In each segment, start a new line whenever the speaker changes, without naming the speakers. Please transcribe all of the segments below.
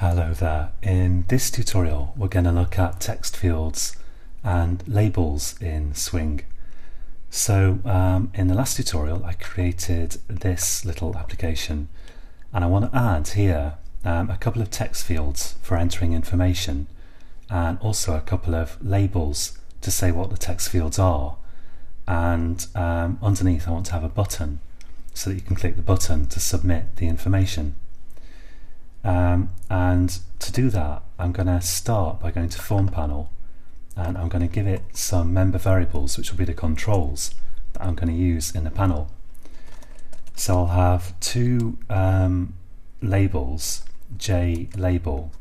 Hello there. In this tutorial we're going to look at text fields and labels in Swing. So in the last tutorial I created this little application and I want to add here a couple of text fields for entering information and also a couple of labels to say what the text fields are, and underneath I want to have a button so that you can click the button to submit the information. And to do that I'm going to start by going to Form Panel and I'm going to give it some member variables which will be the controls that I'm going to use in the panel. So I'll have two labels, J label,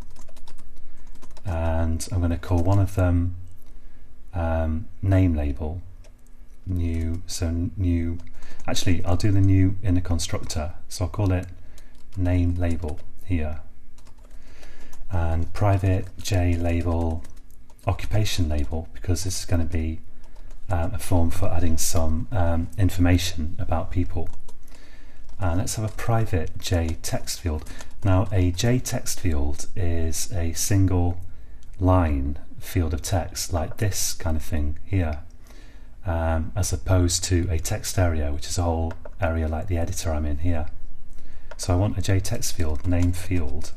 and I'm going to call one of them name label, new. So new, actually I'll do the new in the constructor, so I'll call it name label here, and private J label occupation label, because this is going to be a form for adding some information about people. And let's have a private J text field. Now a J text field is a single line field of text like this kind of thing here, as opposed to a text area which is a whole area like the editor I'm in here. So I want a J text field name field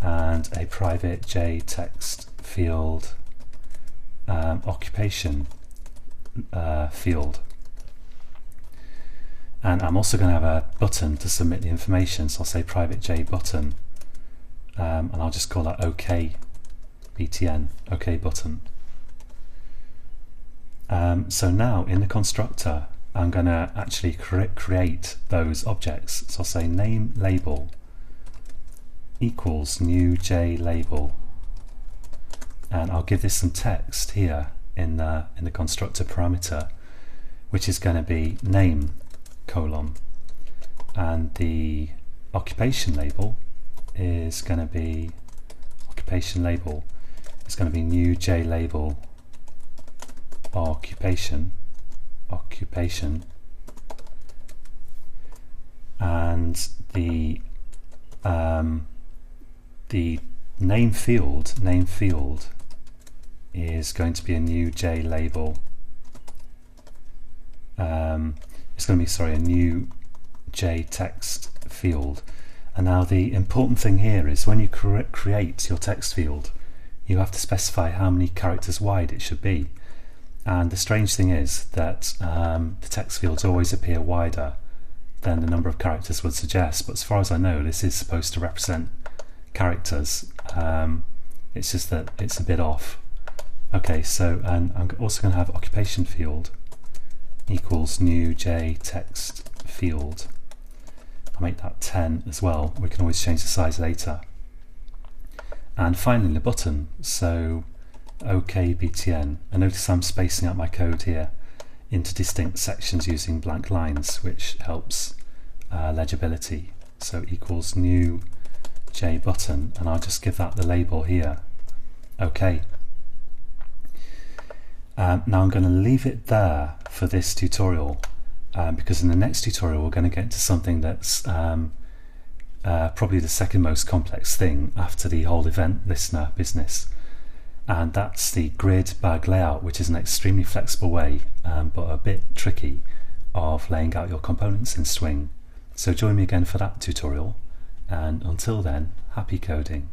and a private J text field occupation field, and I'm also going to have a button to submit the information, so I'll say private J button, and I'll just call that OK btn, OK button. So now in the constructor I'm going to actually create those objects. So I'll say name label equals new J label, and I'll give this some text here in the constructor parameter, which is going to be name colon, and the occupation label is going to be new J label occupation, and the name field is going to be a new J label. It's going to be, a new J text field. And now the important thing here is when you create your text field, you have to specify how many characters wide it should be. And the strange thing is that the text fields always appear wider than the number of characters would suggest, but as far as I know this is supposed to represent characters. It's just that it's a bit off. Okay, so and I'm also going to have occupation field equals new J text field. I'll make that 10 as well. We can always change the size later. And finally the button, so OK btn. And notice I'm spacing out my code here into distinct sections using blank lines, which helps legibility. So equals new J button, and I'll just give that the label here, OK. Now I'm going to leave it there for this tutorial, because in the next tutorial we're going to get into something that's probably the second most complex thing after the whole event listener business, and that's the grid bag layout, which is an extremely flexible way, but a bit tricky, of laying out your components in Swing. So join me again for that tutorial, and until then, happy coding.